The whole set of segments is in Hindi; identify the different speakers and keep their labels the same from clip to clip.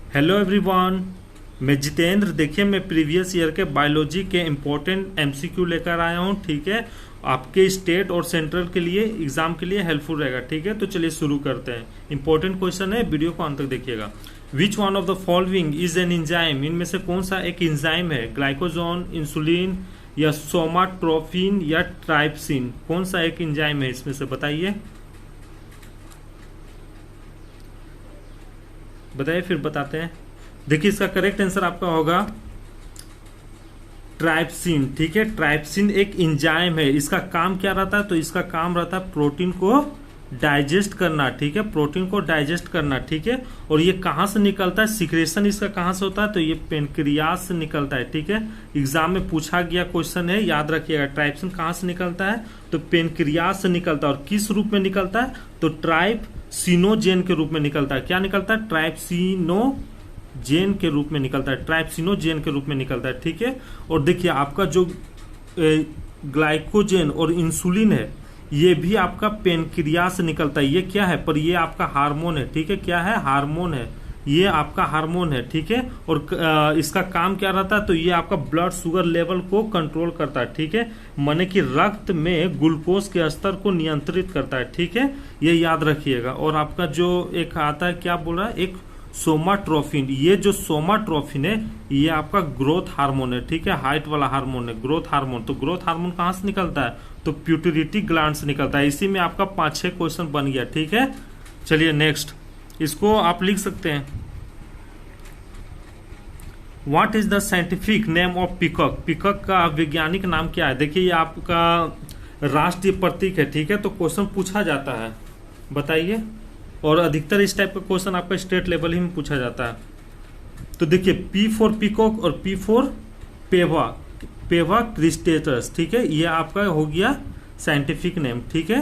Speaker 1: हेलो एवरीवन, मैं जितेंद्र। देखिए, मैं प्रीवियस ईयर के बायोलॉजी के इम्पोर्टेंट एमसीक्यू लेकर आया हूँ। ठीक है, आपके स्टेट और सेंट्रल के लिए एग्जाम के लिए हेल्पफुल रहेगा। ठीक है, तो चलिए शुरू करते हैं। इंपॉर्टेंट क्वेश्चन है, वीडियो को अंत तक देखिएगा। विच one of the following is an enzyme? इनमें से कौन सा एक इंजाइम है? ग्लाइकोजोन, इंसुलिन या सोमाट्रोफिन या ट्राइप्सिन? कौन सा एक इंजाइम है इसमें से, बताइए बताइए, फिर बताते हैं। देखिए, इसका करेक्ट आंसर आपका होगा ट्राइप्सिन। ठीक है, ट्राइप्सिन एक इंजाइम है। इसका काम क्या रहता है? तो इसका काम रहता है प्रोटीन को डाइजेस्ट करना। ठीक है, प्रोटीन को डाइजेस्ट करना। ठीक है, और ये कहां से निकलता है? सिक्रेशन इसका कहां से होता है? तो ये पेनक्रियास से निकलता है। ठीक है, एग्जाम में पूछा गया क्वेश्चन है, याद रखिएगा। ट्राइप्सिन कहां से निकलता है? तो पेनक्रियास से निकलता है। और किस रूप में निकलता है? तो ट्राइप्सिनोजेन के रूप में निकलता है। क्या निकलता है? ट्राइप्सिनोजेन के रूप में निकलता है। ट्राइप्सिनोजेन के रूप में निकलता है। ठीक है, और देखिए, आपका जो ग्लाइकोजेन और इंसुलिन है, ये भी आपका पेनक्रियास से निकलता है। ये क्या है? पर ये आपका हार्मोन है। ठीक है, क्या है? हार्मोन है। ये आपका हार्मोन है। ठीक है, और इसका काम क्या रहता है? तो ये आपका ब्लड शुगर लेवल को कंट्रोल करता है। ठीक है, माने कि रक्त में ग्लूकोज के स्तर को नियंत्रित करता है। ठीक है, ये याद रखिएगा। और आपका जो एक आता है, क्या बोल रहा है, एक सोमाट्रोफिन। ये जो सोमाट्रोफिन है, ये आपका ग्रोथ हार्मोन है। ठीक है, हाइट वाला हार्मोन है, ग्रोथ हार्मोन। तो ग्रोथ हार्मोन कहां से निकलता है? तो प्यूटरिटी ग्लैंड से निकलता है। इसी में आपका 5-6 क्वेश्चन बन गया। ठीक है, चलिए नेक्स्ट, इसको आप लिख सकते हैं। What is the scientific name of peacock? Peacock का वैज्ञानिक नाम क्या है? देखिए, ये आपका राष्ट्रीय प्रतीक है। ठीक है, तो क्वेश्चन पूछा जाता है, बताइए। और अधिकतर इस टाइप का क्वेश्चन आपका स्टेट लेवल ही में पूछा जाता है। तो देखिए, पी फॉर पीकॉक और P for Pewa, Pewa cristatus. ठीक है, ये आपका हो गया साइंटिफिक नेम। ठीक है,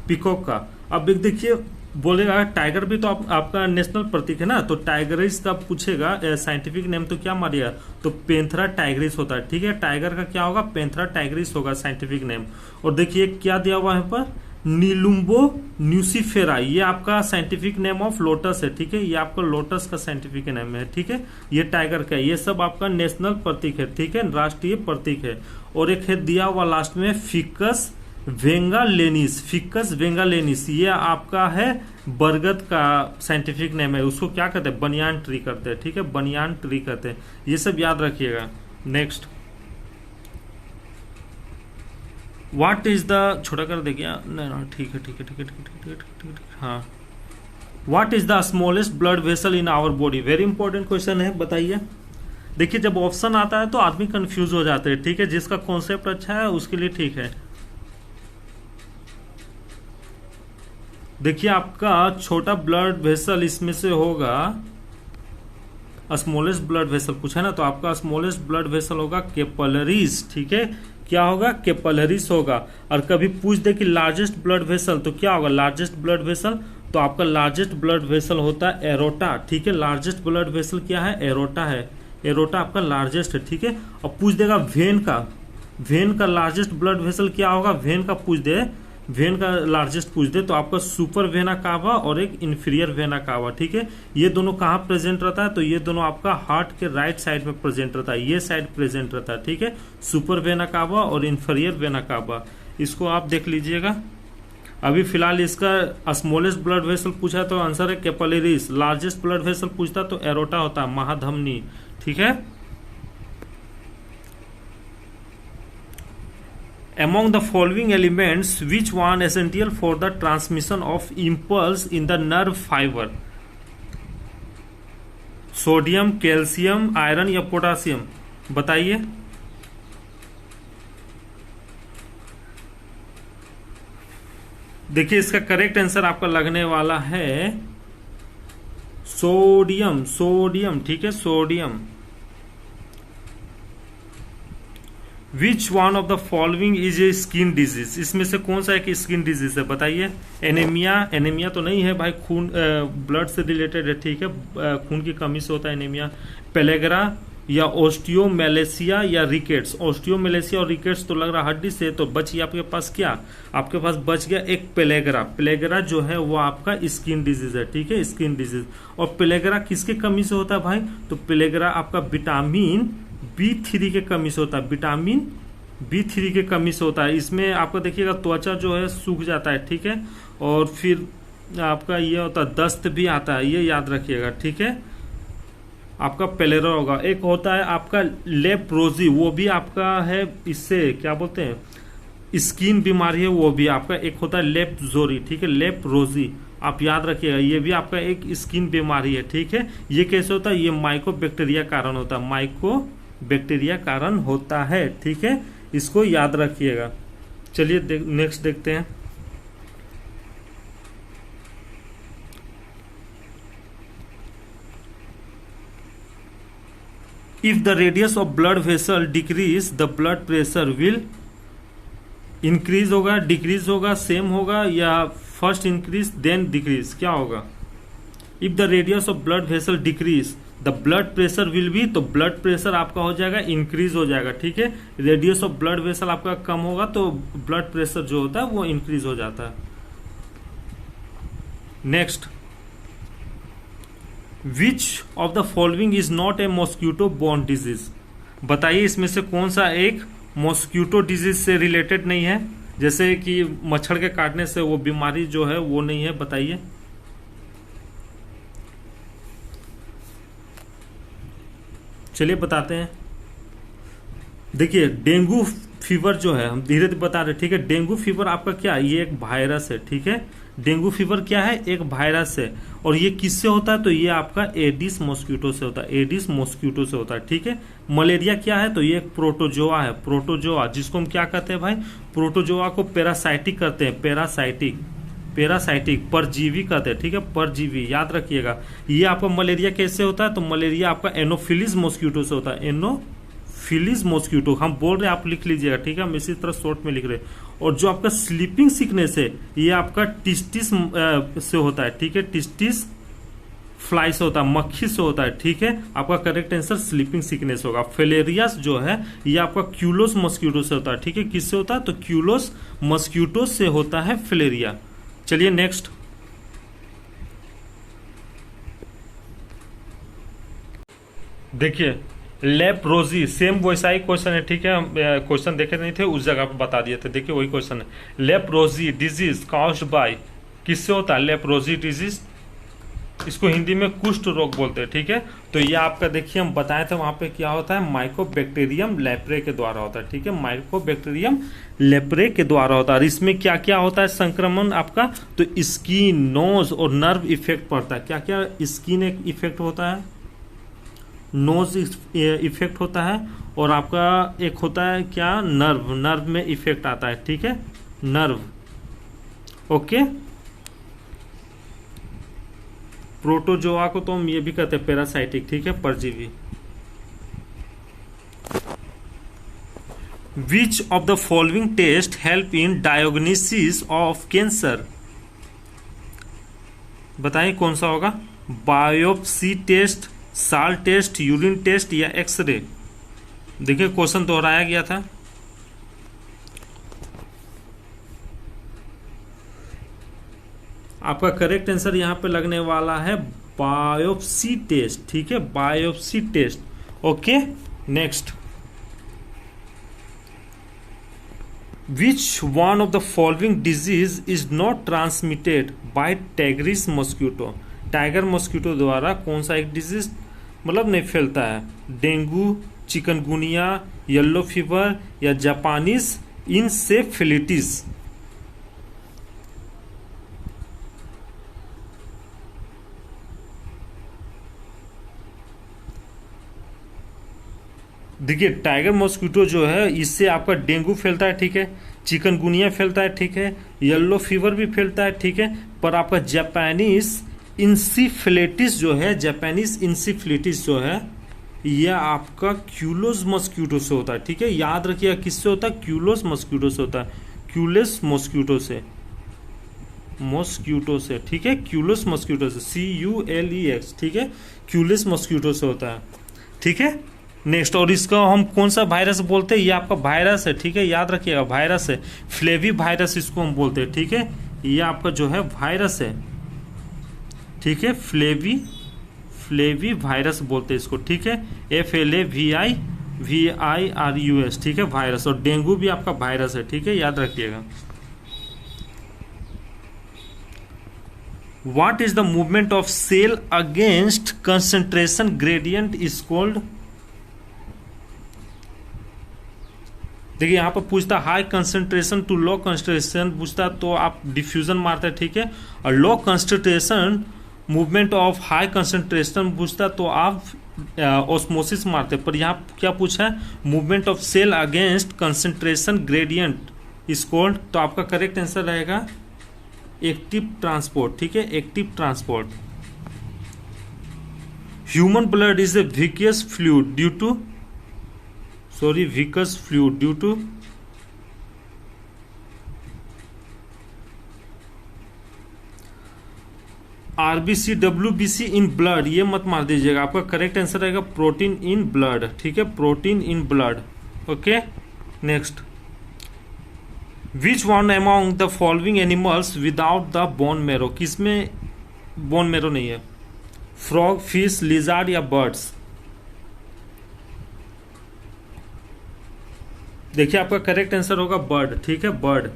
Speaker 1: पीकॉक का। अब देखिए, बोलेगा टाइगर भी तो आपका नेशनल प्रतीक है ना, तो टाइगरिस का पूछेगा साइंटिफिक नेम, तो क्या मारिएगा? तो पेंथरा टाइगरिस होता है। ठीक है, टाइगर का क्या होगा? पेंथरा टाइगरिस होगा साइंटिफिक नेम। और देखिए, क्या दिया हुआ है पर? नीलुम्बो न्यूसीफेरा, ये आपका साइंटिफिक नेम ऑफ लोटस है। ठीक है, ये आपका लोटस का साइंटिफिक नेम है। ठीक है, ये टाइगर का, ये सब आपका नेशनल प्रतीक है। ठीक है, राष्ट्रीय प्रतीक है। और एक है दिया हुआ लास्ट में फिकस वेंगालेनिस। फिकस वेंगालेनिस, ये आपका है बरगद का साइंटिफिक नेम है। उसको क्या कहते हैं? बनियान ट्री करते हैं। ठीक है, बनियान ट्री कहते हैं। ये सब याद रखिएगा। नेक्स्ट, व्हाट इज द, छोटा कर देखिए, नहीं, ठीक है ठीक है ठीक है ठीक है ठीक है ठीक है, हाँ। What is the smallest blood vessel in our body? Very important question है, बताइए। देखिए, जब ऑप्शन आता है तो आदमी कंफ्यूज हो जाते हैं। ठीक है, जिसका कॉन्सेप्ट अच्छा है उसके लिए ठीक है। देखिए, आपका छोटा ब्लड वेसल इसमें से होगा, स्मॉलेस्ट ब्लड वेसल पूछा है ना, तो आपका स्मॉलेस्ट ब्लड वेसल होगा कैपिलरीज। ठीक है, क्या होगा? कैपिलरीज होगा। और कभी पूछ दे कि लार्जेस्ट ब्लड वेसल, तो क्या होगा? लार्जेस्ट ब्लड वेसल, तो आपका लार्जेस्ट ब्लड वेसल होता है एरोटा। ठीक है, लार्जेस्ट ब्लड वेसल क्या है? एरोटा है। एरोटा आपका लार्जेस्ट है। ठीक है, और पूछ देगा वेन का, वेन का लार्जेस्ट ब्लड वेसल क्या होगा? वेन का पूछ दे, वेन का लार्जेस्ट पूछ दे, तो आपका सुपर वेना कावा और एक इंफीरियर वेना कावा। ठीक है, ये दोनों कहाँ प्रेजेंट रहता है? तो ये दोनों आपका हार्ट के राइट साइड में प्रेजेंट रहता है। ये साइड प्रेजेंट रहता है। ठीक है, सुपर वेना कावा और इंफीरियर वेना कावा, इसको आप देख लीजिएगा। अभी फिलहाल इसका स्मॉलेस्ट ब्लड वेसल पूछा तो आंसर है कैपिलरीज। लार्जेस्ट ब्लड वेसल पूछता तो एरोटा होता, महाधमनी। ठीक है, among the following elements which one essential for the transmission of impulse in the nerve fiber? Sodium, calcium, iron या पोटासियम, बताइए। देखिए, इसका करेक्ट आंसर आपका लगने वाला है सोडियम। सोडियम, ठीक है, sodium. Which one of the following is a skin disease? इसमें से कौन सा एक स्किन डिजीज है, बताइए। एनीमिया, एनीमिया तो नहीं है भाई, खून ब्लड से रिलेटेड है। ठीक है, खून की कमी से होता है एनीमिया। पेलेग्रा, या ओस्टियोमेलेसिया या रिकेट्स। ओस्टियोमेलेसिया और रिकेट्स तो लग रहा हड्डी से, तो बच गया आपके पास क्या, आपके पास बच गया एक पेलेग्रा। पेलेग्रा जो है वो आपका स्किन डिजीज है, ठीक है, स्किन डिजीज। और पेलेग्रा किसके कमी से होता है भाई, तो पेलेग्रा आपका विटामिन B3 के कमी से होता है, विटामिन B3 के कमी से होता है। इसमें आपका देखिएगा त्वचा जो है सूख जाता है, ठीक है, और फिर आपका ये होता है दस्त भी आता है, ये याद रखिएगा, ठीक है। आपका पेलेरा होगा। एक होता है आपका लेप्रोजी, वो भी आपका है, इससे क्या बोलते हैं, स्किन बीमारी है, वो भी आपका। एक होता है लेप्रोजी, ठीक है, लेप्रोजी आप याद रखिएगा, ये भी आपका एक स्किन बीमारी है, ठीक है। ये कैसे होता है, ये माइकोबैक्टीरिया कारण होता है, माइकोबैक्टीरिया कारण होता है, ठीक है, इसको याद रखिएगा। चलिए नेक्स्ट देखते हैं। If the radius of blood vessel decrease, the blood pressure will increase होगा, decrease होगा, same होगा, या first increase then decrease, क्या होगा। If the radius of blood vessel decrease, the blood pressure will be, तो blood pressure आपका हो जाएगा increase हो जाएगा, ठीक है। radius of blood vessel आपका कम होगा तो blood pressure जो होता है वो increase हो जाता है। Next, which of the following is not a mosquito borne disease. बताइए इसमें से कौन सा एक मॉस्क्यूटो डिजीज से रिलेटेड नहीं है, जैसे कि मच्छर के काटने से वो बीमारी जो है वो नहीं है, बताइए। चलिए बताते हैं। देखिए डेंगू फीवर जो है, हम धीरे धीरे बता रहे, ठीक है। डेंगू फीवर आपका क्या, ये एक वायरस है, ठीक है। डेंगू फीवर क्या है, एक वायरस है, और ये किससे होता है, तो ये आपका एडिस मॉस्क्यूटो से होता है, एडिस मॉस्क्यूटो से होता है, ठीक है। मलेरिया क्या है, तो ये एक प्रोटोजोआ है, प्रोटोजोआ, जिसको हम क्या कहते हैं भाई, प्रोटोजोआ को पैरासाइटिक कहते हैं, पैरासाइटिक, पैरासाइटिक परजीवी कहते हैं, ठीक है, परजीवी याद रखिएगा। ये आपका मलेरिया कैसे होता है, तो मलेरिया आपका एनोफिलिस मॉस्क्यूटो से होता है, एनोफिलिस मॉस्क्यूटो हम बोल रहे हैं, आप लिख लीजिएगा, ठीक है, हम इसी तरह शॉर्ट में लिख रहे हैं। और जो आपका स्लीपिंग सिकनेस है ये आपका टिस्टिस से होता है, ठीक है, टिस्टिस फ्लाई से होता है, मक्खी से होता है, ठीक है। आपका करेक्ट आंसर स्लीपिंग सिकनेस होगा। फिलेरियास जो है ये आपका क्यूलोस मॉस्क्यूटो से होता है, ठीक है, किससे होता है, तो क्यूलोस मॉस्क्यूटो से होता है फिलेरिया। चलिए नेक्स्ट, देखिए लेप्रोजी, सेम वैसा ही क्वेश्चन है, ठीक है। हम क्वेश्चन देखे नहीं थे, उस जगह पे बता दिए थे, देखिए वही क्वेश्चन है। लेप्रोजी डिजीज कॉज्ड बाय, किससे होता है लेप्रोजी डिजीज, इसको हिंदी में कुष्ठ रोग बोलते हैं, ठीक है। तो ये आपका देखिए हम बताए थे वहां पे क्या होता है, माइकोबैक्टीरियम लेप्रे के द्वारा होता है, ठीक है, माइकोबैक्टीरियम लेप्रे के द्वारा होता है। और इसमें क्या क्या होता है संक्रमण आपका, तो स्किन, नोज और नर्व इफेक्ट पड़ता है। क्या क्या, स्किन एक इफेक्ट होता है, नोज इफेक्ट होता है, और आपका एक होता है क्या, नर्व, नर्व में इफेक्ट आता है, ठीक है, नर्व, ओके। प्रोटोजोआ को तो हम ये भी कहते हैं पैरासाइटिक, ठीक है, परजीवी। Which of the following test help in diagnosis of cancer, बताइए कौन सा होगा, बायोप्सी टेस्ट, साल टेस्ट, यूरिन टेस्ट या एक्सरे। देखिए क्वेश्चन दोहराया गया था। आपका करेक्ट आंसर यहां पे लगने वाला है बायोप्सी टेस्ट, ठीक है, biopsy test, okay. Next, which one of the following disease is not transmitted by tigris mosquito, tiger mosquito द्वारा कौन सा एक डिजीज मतलब नहीं फैलता है, डेंगू, चिकनगुनिया, येलो फीवर या जापानीज इंसेफेलिटिस। देखिए टाइगर मॉस्क्यूटो जो है इससे आपका डेंगू फैलता है, ठीक है, चिकनगुनिया फैलता है, ठीक है, येलो फीवर भी फैलता है, ठीक है, पर आपका जापानीज इंसेफेलिटिस जो है, जापानीज इंसेफेलिटिस जो है यह आपका क्यूलोस मॉस्क्यूटो से होता है, ठीक है, याद रखिएगा किससे होता है, क्यूलोस मॉस्क्यूटो से होता है, क्यूलोस मॉस्क्यूटो से, मॉस्क्यूटो से, ठीक है, क्यूलोस मॉस्क्यूटो से, CULEX, ठीक है, क्यूलोस मॉस्क्यूटो से होता है, ठीक है। नेक्स्ट, और इसका हम कौन सा वायरस बोलते हैं, ये आपका वायरस है, ठीक है, याद रखिएगा वायरस है, फ्लेवी वायरस इसको हम बोलते हैं, ठीक है, ये आपका जो है वायरस है, ठीक है, फ्लेवी वायरस बोलते हैं इसको, ठीक है, FLAVIRUS, ठीक है, वायरस। और डेंगू भी आपका वायरस है, ठीक है, याद रखिएगा। What is the movement of cell against concentration gradient is called? देखिए यहाँ पर पूछता high concentration to low concentration पूछता तो आप डिफ्यूजन मारते हैं, ठीक है, और low concentration movement of high concentration पूछता तो आप ऑस्मोसिस मारते, पर यहाँ क्या पूछा है, movement of cell against concentration gradient is called, तो आपका करेक्ट आंसर रहेगा एक्टिव ट्रांसपोर्ट, ठीक है, active transport. Human blood is a viscous fluid due to viscous fluid due to RBC WBC in blood, ये मत मार दीजिएगा, आपका करेक्ट आंसर रहेगा प्रोटीन इन ब्लड, ठीक है, protein in blood. Okay, next, which one among the following animals without the bone marrow, किसमें बोन मैरो नहीं है, फ्रॉग, फिश, लिजार्ड या बर्ड्स। देखिए आपका करेक्ट आंसर होगा बर्ड, ठीक है, बर्ड।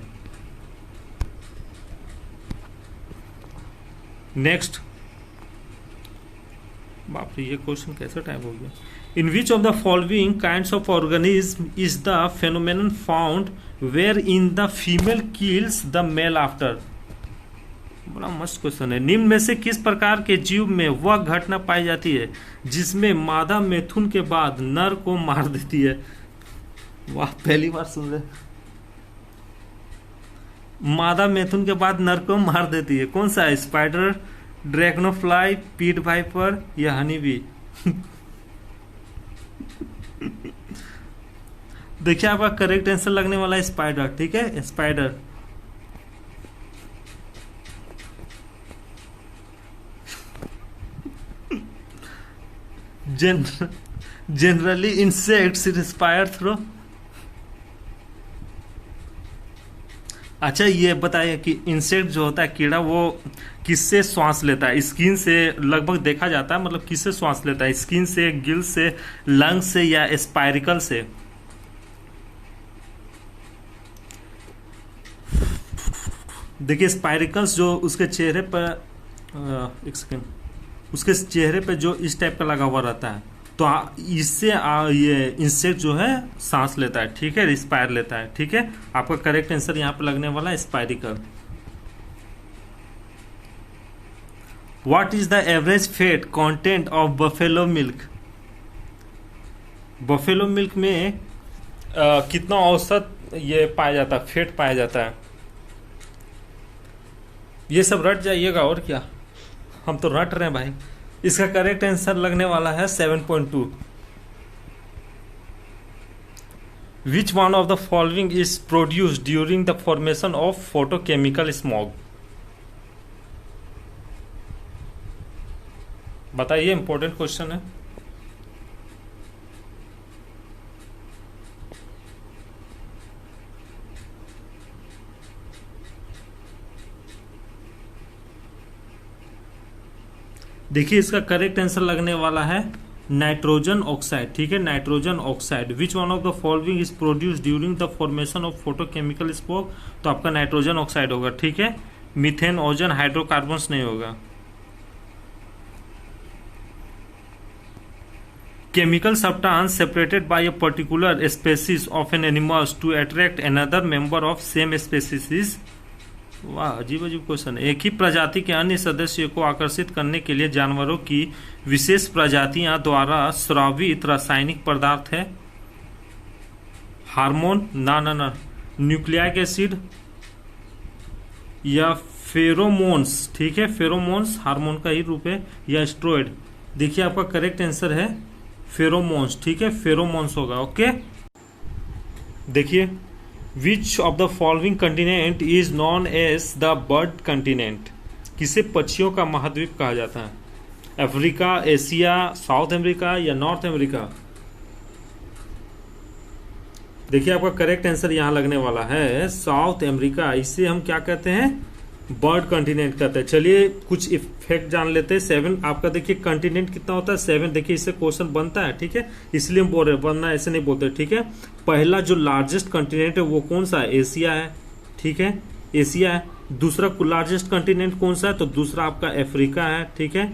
Speaker 1: नेक्स्ट, बाप रे ये क्वेश्चन कैसे टाइप हो गया। In which of the following kinds of organism is the phenomenon found where in the female kills the male after. बड़ा मस्त क्वेश्चन है। निम्न में से किस प्रकार के जीव में वह घटना पाई जाती है जिसमें मादा मैथुन के बाद नर को मार देती है। वाह, पहली बार सुन रहे। मादा मैथुन के बाद नर को मार देती है, कौन सा है, स्पाइडर, ड्रैगनोफ्लाई, पीट वाइपर या हनी बी। देखिए आपका करेक्ट आंसर लगने वाला है स्पाइडर, ठीक है, spider. Generally insects respire through. अच्छा ये बताइए कि इंसेक्ट जो होता है कीड़ा वो किससे श्वास लेता है, स्किन से लगभग देखा जाता है, मतलब किससे श्वास लेता है, स्किन से, गिल से, लंग से या स्पाइरिकल से। देखिए स्पाइरिकल्स जो उसके चेहरे पर एक सेकेंड, उसके चेहरे पे जो इस टाइप का लगा हुआ रहता है, तो इससे ये इंसेक्ट जो है सांस लेता है, ठीक है, रिस्पायर लेता है, ठीक है। आपका करेक्ट आंसर यहाँ पे लगने वाला है spiracle. What is the average fat content of buffalo milk. Buffalo milk में कितना औसत ये पाया जाता है, फैट पाया जाता है। ये सब रट जाइएगा, और क्या, हम तो रट रहे हैं भाई। इसका करेक्ट आंसर लगने वाला है 7.2। विच one of the following is produced during the formation of photochemical smog. बताइए, इंपॉर्टेंट क्वेश्चन है। देखिए इसका करेक्ट आंसर लगने वाला है नाइट्रोजन ऑक्साइड, ठीक है, nitrogen oxide. Which one of the following is produced during the formation of photochemical smoke, तो आपका नाइट्रोजन ऑक्साइड होगा, ठीक है, मीथेन, ओजोन, हाइड्रोकार्बन्स नहीं होगा। Chemical substance separated by a particular species of an animals to attract another member of same species. वाह, अजीब अजीब क्वेश्चन है। एक ही प्रजाति के अन्य सदस्यों को आकर्षित करने के लिए जानवरों की विशेष प्रजातियां द्वारा स्रावित रासायनिक पदार्थ है। हार्मोन, ना, न्यूक्लिक एसिड या फेरोमोन्स, ठीक है, फेरोमोन्स हार्मोन का ही रूप है, या स्टेरॉइड। देखिए आपका करेक्ट आंसर है फेरोमोन्स, ठीक है, फेरोमोन्स होगा। ओके, देखिए which of the following continent is known as the bird continent. किसे पक्षियों का महाद्वीप कहा जाता है, अफ्रीका, एशिया, साउथ अमेरिका या नॉर्थ अमेरिका। देखिए आपका करेक्ट आंसर यहाँ लगने वाला है साउथ अमेरिका। इसे हम क्या कहते हैं, बर्ड कॉन्टिनेंट कहते हैं। चलिए कुछ इफेक्ट जान लेते हैं। 7 आपका देखिए कॉन्टिनेंट कितना होता है 7। देखिए इससे क्वेश्चन बनता है, ठीक है, इसलिए हम बोल रहे हैं, वरना ऐसे नहीं बोलते, ठीक है। पहला जो लार्जेस्ट कॉन्टिनेंट है वो कौन सा है, एशिया है, ठीक है, एशिया है। दूसरा लार्जेस्ट कॉन्टिनेंट कौन सा है, तो दूसरा आपका अफ्रीका है, ठीक है।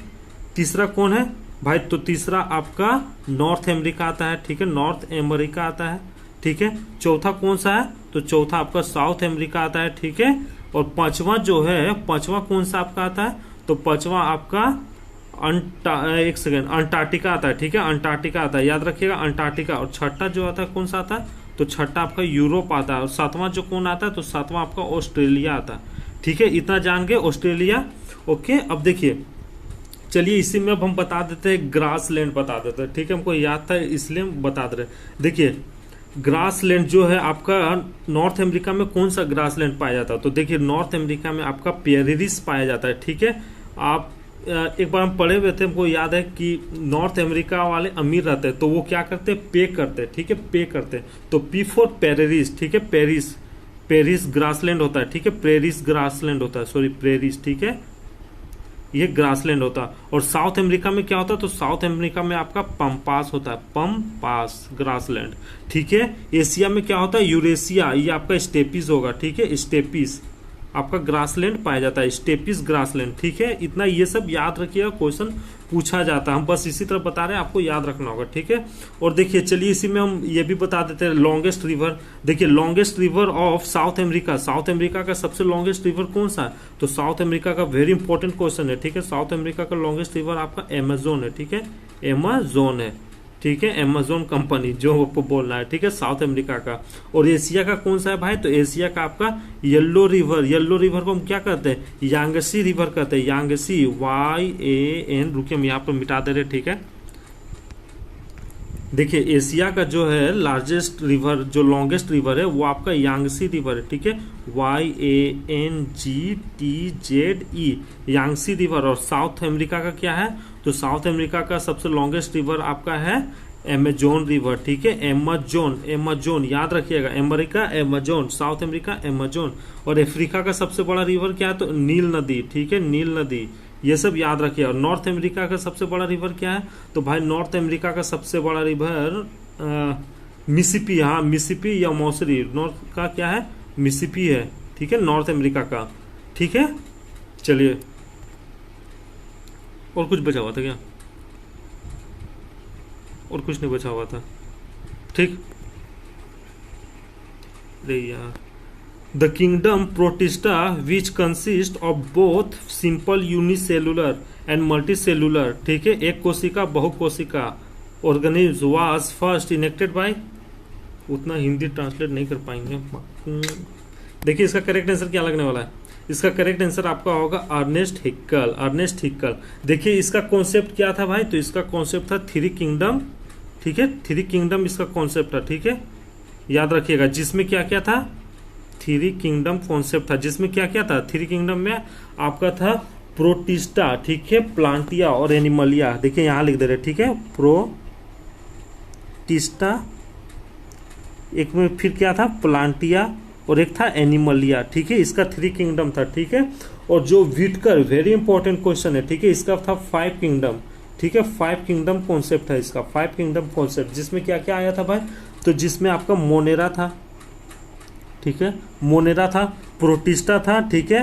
Speaker 1: तीसरा कौन है भाई, तो तीसरा आपका नॉर्थ अमेरिका आता है, ठीक है, नॉर्थ अमेरिका आता है, ठीक है। चौथा कौन सा है, तो चौथा आपका साउथ अमेरिका आता है, ठीक है। और पांचवा जो है, पांचवा कौन सा आपका आता है, तो पांचवा आपका अंटार्कटिका आता है, ठीक है, अंटार्कटिका आता है, याद रखिएगा अंटार्कटिका। और छठा जो आता है कौन सा आता है, तो छठा आपका यूरोप आता है। और सातवां जो कौन आता है, तो सातवां आपका ऑस्ट्रेलिया आता है, ठीक है। इतना जान गए ऑस्ट्रेलिया, ओके। अब देखिए चलिए इसी में अब हम बता देते हैं, ग्रासलैंड बता देते हैं, ठीक है, हमको याद था इसलिए हम बता दे रहे। देखिए ग्रासलैंड जो है आपका नॉर्थ अमेरिका में कौन सा ग्रासलैंड पाया जाता है, तो देखिए नॉर्थ अमेरिका में आपका पेरिस पाया जाता है, ठीक है। आप एक बार हम पढ़े हुए थे, हमको याद है कि नॉर्थ अमेरिका वाले अमीर रहते हैं तो वो क्या करते हैं, पे करते हैं, ठीक है, पे करते हैं। तो पी फॉर पेरिस, ठीक है, पेरिस, पेरिस ग्रासलैंड होता है, ठीक है, पेरिस ग्रासलैंड होता है, सॉरी पेरिस, ठीक है, ये ग्रासलैंड होता है। और साउथ अमेरिका में क्या होता है, तो साउथ अमेरिका में आपका पम्पास होता है, पम्पास ग्रासलैंड, ठीक है। एशिया में क्या होता है, यूरेशिया, ये आपका स्टेपिस होगा, ठीक है, स्टेपिस आपका ग्रासलैंड पाया जाता है, स्टेपिस ग्रासलैंड, ठीक है। इतना ये सब याद रखिएगा, क्वेश्चन पूछा जाता है, हम बस इसी तरह बता रहे हैं, आपको याद रखना होगा, ठीक है। और देखिए चलिए इसी में हम ये भी बता देते हैं, लॉन्गेस्ट रिवर। देखिए longest river of south America, south America का सबसे लॉन्गेस्ट रिवर कौन सा है, तो साउथ अमेरिका का वेरी इंपॉर्टेंट क्वेश्चन है, ठीक है। साउथ अमेरिका का लॉन्गेस्ट रिवर आपका एमेजोन है, ठीक है, एमेजोन है, ठीक है, अमेजोन कंपनी जो आपको बोलना है, ठीक है, साउथ अमेरिका का। और एशिया का कौन सा है भाई, तो एशिया का आपका येलो रिवर, येलो रिवर को हम क्या कहते हैं, यांगसी रिवर कहते हैं, यांगसी, YAN, रुकिए हम यहाँ पर मिटा दे रहे, ठीक है। देखिए एशिया का जो है लार्जेस्ट रिवर, जो लॉन्गेस्ट रिवर है वो आपका यांगसी रिवर है, ठीक है, YANGTZE, यांगसी रिवर। और साउथ अमेरिका का क्या है, तो साउथ अमेरिका का सबसे लॉन्गेस्ट रिवर आपका है एमेजोन रिवर, ठीक है, एमेजोन, एमेजोन याद रखिएगा, America Amazon, south America Amazon. और अफ्रीका का सबसे बड़ा रिवर क्या है, तो नील नदी, ठीक है, नील नदी, ये सब याद रखिए। और नॉर्थ अमेरिका का सबसे बड़ा रिवर क्या है, तो भाई नॉर्थ अमेरिका का सबसे बड़ा रिवर मिसिसिपी, हाँ मिसिसिपी या मौसरी, नॉर्थ का क्या है, मिसिसिपी है, ठीक है, नॉर्थ अमेरिका का, ठीक है। चलिए और कुछ बचा हुआ था क्या, और कुछ नहीं बचा हुआ था, ठीक। अरे यार, the kingdom protista which consist of both simple unicellular and multicellular, ठीक है, एक कोशिका बहुकोशिका organism was first enacted by, उतना हिंदी ट्रांसलेट नहीं कर पाएंगे। देखिए इसका करेक्ट आंसर क्या लगने वाला है, इसका करेक्ट आंसर आपका होगा अर्नेस्ट हिक्कल, अर्नेस्ट हिक्कल। देखिए इसका कॉन्सेप्ट क्या था भाई, तो इसका कॉन्सेप्ट था थ्री किंगडम, ठीक है, थ्री किंगडम इसका कॉन्सेप्ट था, ठीक है, याद रखिएगा। जिसमें क्या क्या था, थ्री किंगडम कॉन्सेप्ट था, जिसमें क्या क्या था, थ्री किंगडम में आपका था प्रोटिस्टा, ठीक है, प्लांटिया और एनिमलिया। देखिए यहां लिख दे रहे, ठीक है, प्रोटिस्टा, एक में फिर क्या था, प्लांटिया, और एक था एनिमलिया, ठीक है, इसका थ्री किंगडम था, ठीक है। और जो विटकर, वेरी इंपॉर्टेंट क्वेश्चन है, ठीक है, इसका था फाइव किंगडम, ठीक है, फाइव किंगडम कॉन्सेप्ट है इसका, फाइव किंगडम कॉन्सेप्ट, जिसमें क्या क्या आया था भाई, तो जिसमें आपका मोनेरा था, ठीक है, मोनेरा था, प्रोटिस्टा था, ठीक है,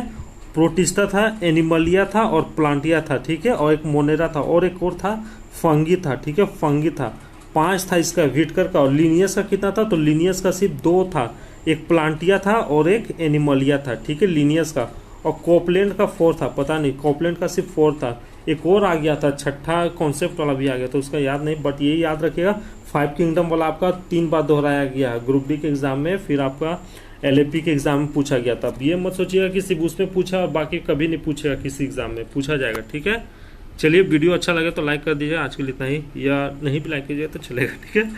Speaker 1: प्रोटिस्टा था, एनिमलिया था और प्लांटिया था, ठीक है, और एक मोनेरा था और एक और था फंगी था, ठीक है, फंगी था। पांच था इसका विटकर का। और लिनियस का कितना था, तो लिनियस का सिर्फ दो था, एक प्लांटिया था और एक एनिमलिया था, ठीक है, लिनियस का। और कोपलैंड का फोर था, पता नहीं, कोपलैंड का सिर्फ फोर था, एक और आ गया था, छठा कॉन्सेप्ट वाला भी आ गया, तो उसका याद नहीं, बट ये याद रखिएगा फाइव किंगडम वाला आपका 3 बार दोहराया गया है, ग्रुप डी के एग्जाम में, फिर आपका LAP के एग्जाम में पूछा गया था। ये मत सोचिएगा कि सिर्फ उसमें पूछा और बाकी कभी नहीं पूछेगा, किसी एग्जाम में पूछा जाएगा, ठीक है। चलिए वीडियो अच्छा लगे तो लाइक कर दीजिए, आज के लिए इतना ही, या नहीं भी लाइक कीजिए तो चलेगा, ठीक है।